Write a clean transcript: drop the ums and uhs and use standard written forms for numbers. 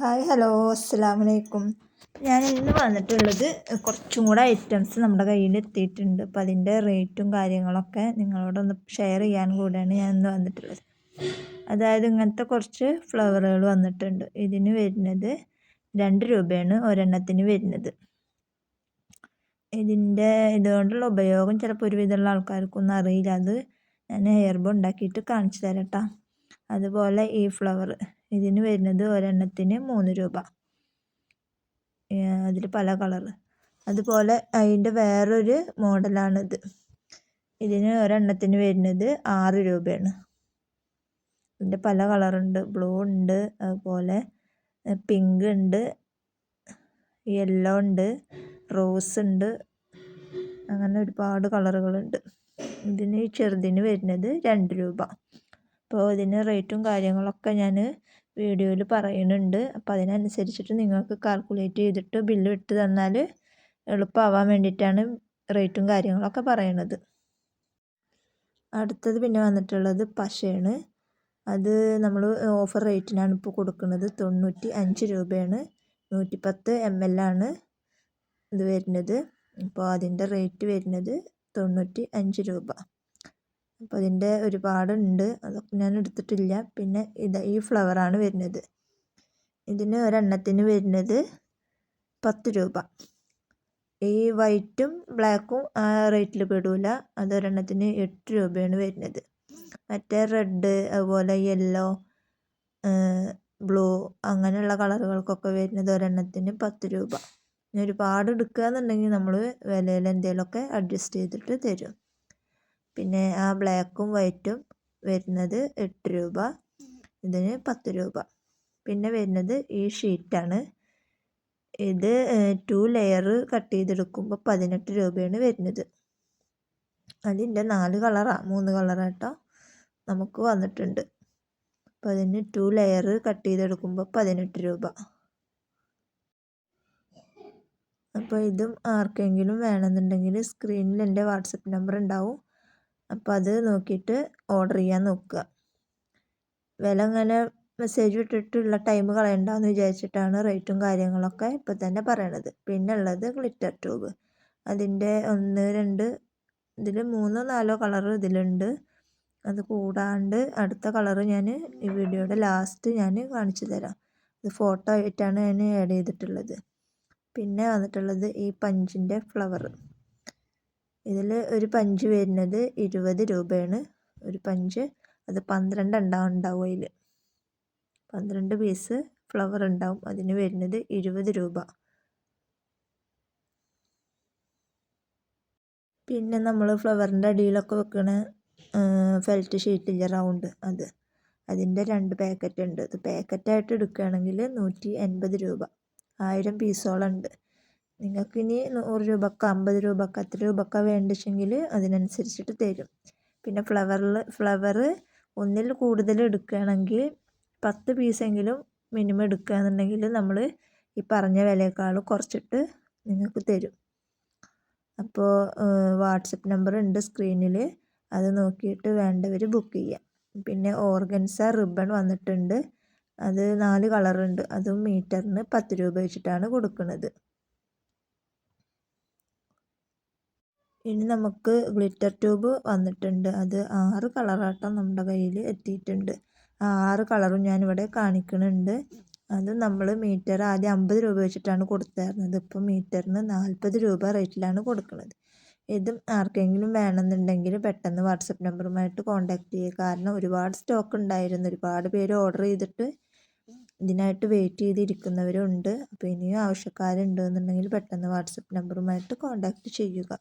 Hi hello അസ്സലാമു അലൈക്കും. ഞാൻ ഇന്ന് വന്നിട്ടുള്ളത് കുറച്ചും കൂടെ ഐറ്റംസ് നമ്മുടെ കയ്യിൽ എത്തിയിട്ടുണ്ട്. അപ്പോൾ അതിൻ്റെ റേറ്റും കാര്യങ്ങളൊക്കെ നിങ്ങളോടൊന്ന് ഷെയർ ചെയ്യാൻ കൂടെയാണ് ഞാൻ ഇന്ന് വന്നിട്ടുള്ളത്. അതായത് ഇങ്ങനത്തെ കുറച്ച് ഫ്ലവറുകൾ വന്നിട്ടുണ്ട്. ഇതിന് വരുന്നത് 2 രൂപയാണ് ഒരെണ്ണത്തിന് വരുന്നത്. ഇതുകൊണ്ടുള്ള ഉപയോഗം ചിലപ്പോൾ ഒരുവിധമുള്ള ആൾക്കാർക്കൊന്നും അറിയില്ല. അത് ഞാൻ ഹെയർ ബോ ഉണ്ടാക്കിയിട്ട് കാണിച്ചു തരാം കേട്ടോ. അതുപോലെ ഈ ഫ്ലവർ ഇതിന് വരുന്നത് ഒരെണ്ണത്തിന് 3 രൂപ. അതിൽ പല കളർ. അതുപോലെ അതിൻ്റെ വേറൊരു മോഡലാണിത്. ഇതിന് ഒരെണ്ണത്തിന് വരുന്നത് 6 രൂപയാണ്. ഇതിൻ്റെ പല കളറുണ്ട്. ബ്ലൂ ഉണ്ട്, അതുപോലെ പിങ്ക് ഉണ്ട്, യെല്ലോ ഉണ്ട്, റോസ് ഉണ്ട്, അങ്ങനെ ഒരുപാട് കളറുകളുണ്ട്. ഇതിന് ചെറുതിന് വരുന്നത് 2 രൂപ. അപ്പോൾ ഇതിന് റേറ്റും കാര്യങ്ങളൊക്കെ ഞാൻ വീഡിയോയിൽ പറയുന്നുണ്ട്. അപ്പോൾ അതിനനുസരിച്ചിട്ട് നിങ്ങൾക്ക് കാൽക്കുലേറ്റ് ചെയ്തിട്ട് ബില്ല് ഇട്ട് തന്നാൽ എളുപ്പമാവാൻ വേണ്ടിയിട്ടാണ് റേറ്റും കാര്യങ്ങളൊക്കെ പറയുന്നത്. അടുത്തത് പിന്നെ വന്നിട്ടുള്ളത് പശയാണ്. അത് നമ്മൾ ഓഫർ റേറ്റിനാണ് ഇപ്പോൾ കൊടുക്കുന്നത്. 95 രൂപയാണ്. 110 ml ആണ് ഇത് വരുന്നത്. അപ്പോൾ അതിൻ്റെ റേറ്റ് വരുന്നത് 95 രൂപ. അപ്പോൾ അതിൻ്റെ ഒരുപാടുണ്ട്, അതൊക്കെ ഞാൻ എടുത്തിട്ടില്ല. പിന്നെ ഈ ഫ്ലവറാണ് വരുന്നത്. ഇതിന് ഒരെണ്ണത്തിന് വരുന്നത് 10 രൂപ. ഈ വൈറ്റും ബ്ലാക്കും ആ റേറ്റിൽ പെടില്ല. അത് ഒരെണ്ണത്തിന് 8 രൂപയാണ് വരുന്നത്. മറ്റേ റെഡ്, അതുപോലെ യെല്ലോ, ബ്ലൂ അങ്ങനെയുള്ള കളറുകൾക്കൊക്കെ വരുന്നത് ഒരെണ്ണത്തിന് 10 രൂപ. ഇനി ഒരുപാട് എടുക്കുക എന്നുണ്ടെങ്കിൽ നമ്മൾ വിലയിൽ എന്തെങ്കിലുമൊക്കെ അഡ്ജസ്റ്റ് ചെയ്തിട്ട് തരും. പിന്നെ ആ ബ്ലാക്കും വൈറ്റും വരുന്നത് 8 രൂപ. ഇതിന് 10 രൂപ. പിന്നെ വരുന്നത് ഈ ഷീറ്റാണ്. ഇത് 2 ലെയർ കട്ട് ചെയ്തെടുക്കുമ്പോൾ 18 രൂപയാണ് വരുന്നത്. അതിൻ്റെ 4 കളറാണ് 3 കളറാട്ടോ നമുക്ക് വന്നിട്ടുണ്ട്. അപ്പോൾ അതിന് 2 ലെയർ കട്ട് ചെയ്തെടുക്കുമ്പോൾ 18 രൂപ. അപ്പോൾ ഇതും ആർക്കെങ്കിലും വേണമെന്നുണ്ടെങ്കിൽ സ്ക്രീനിൽ എൻ്റെ വാട്സപ്പ് നമ്പർ ഉണ്ടാവും. അപ്പോൾ അത് നോക്കിയിട്ട് ഓർഡർ ചെയ്യാൻ നോക്കുക. വില അങ്ങനെ മെസ്സേജ് ഇട്ടിട്ടുള്ള ടൈം കളയണ്ടെന്ന് വിചാരിച്ചിട്ടാണ് റേറ്റും കാര്യങ്ങളൊക്കെ ഇപ്പോൾ തന്നെ പറയണത്. പിന്നെ ഉള്ളത് ഗ്ലിറ്റർ ട്യൂബ്. അതിൻ്റെ 1, 2 ഇതിൽ 3, 4 കളർ ഇതിലുണ്ട്. അത് കൂടാണ്ട് അടുത്ത കളർ ഞാൻ ഈ വീഡിയോയുടെ ലാസ്റ്റ് ഞാൻ കാണിച്ചു തരാം. ഇത് ഫോട്ടോ ആയിട്ടാണ് ഞാൻ ആഡ് ചെയ്തിട്ടുള്ളത്. പിന്നെ വന്നിട്ടുള്ളത് ഈ പഞ്ചിൻ്റെ ഫ്ലവർ. ഇതിൽ ഒരു പഞ്ച് വരുന്നത് 20 രൂപയാണ്. ഒരു പഞ്ച് അത് 12 ഉണ്ടാവും. അതിൽ 12 പീസ് ഫ്ലവർ ഉണ്ടാവും. അതിന് വരുന്നത് 20 രൂപ. പിന്നെ നമ്മൾ ഫ്ലവറിൻ്റെ അടിയിലൊക്കെ വെക്കണ ഫെൽറ്റ് ഷീറ്റില്ല റൗണ്ട്, അതിൻ്റെ 2 പാക്കറ്റ് ഉണ്ട്. അത് പാക്കറ്റായിട്ട് എടുക്കുകയാണെങ്കിൽ 180 രൂപ. 1000 പീസോളം ഉണ്ട്. നിങ്ങൾക്ക് ഇനി 100 രൂപക്ക് 50 രൂപക്ക് എത്ര രൂപക്കാണ് വേണ്ടിച്ചെങ്കിൽ അതിനനുസരിച്ചിട്ട് തരും. പിന്നെ ഫ്ലവർ ഒന്നിൽ കൂടുതൽ എടുക്കുകയാണെങ്കിൽ 10 പീസെങ്കിലും മിനിമം എടുക്കുകയാണെന്നുണ്ടെങ്കിൽ നമ്മൾ ഈ പറഞ്ഞ വിലയേക്കാൾ കുറച്ചിട്ട് നിങ്ങൾക്ക് തരും. അപ്പോൾ വാട്സപ്പ് നമ്പർ ഉണ്ട് സ്ക്രീനിൽ, അത് നോക്കിയിട്ട് വേണ്ടവർ ബുക്ക് ചെയ്യാം. പിന്നെ ഓർഗൻസ റിബൺ വന്നിട്ടുണ്ട്. അത് 4 കളറുണ്ട്. അതും മീറ്ററിന് 10 രൂപ വെച്ചിട്ടാണ് കൊടുക്കുന്നത്. ഇനി നമുക്ക് ഗ്ലിറ്റർ ട്യൂബ് വന്നിട്ടുണ്ട്. അത് 6 കളറാട്ടം നമ്മുടെ കയ്യിൽ എത്തിയിട്ടുണ്ട്. ആ 6 കളറും ഞാനിവിടെ കാണിക്കുന്നുണ്ട്. അത് നമ്മൾ മീറ്റർ ആദ്യം 50 രൂപ വെച്ചിട്ടാണ് കൊടുത്തായിരുന്നത്. ഇപ്പോൾ മീറ്ററിന് 40 രൂപ റേറ്റിലാണ് കൊടുക്കുന്നത്. ഇതും ആർക്കെങ്കിലും വേണമെന്നുണ്ടെങ്കിൽ പെട്ടെന്ന് വാട്സപ്പ് നമ്പറുമായിട്ട് കോൺടാക്റ്റ് ചെയ്യുക. കാരണം ഒരുപാട് സ്റ്റോക്ക് ഉണ്ടായിരുന്നു. ഒരുപാട് പേര് ഓർഡർ ചെയ്തിട്ട് ഇതിനായിട്ട് വെയിറ്റ് ചെയ്തിരിക്കുന്നവരും ഉണ്ട്. അപ്പോൾ ഇനിയും ആവശ്യക്കാരുണ്ടെന്നുണ്ടെങ്കിൽ പെട്ടെന്ന് വാട്സപ്പ് നമ്പറുമായിട്ട് കോൺടാക്റ്റ് ചെയ്യുക.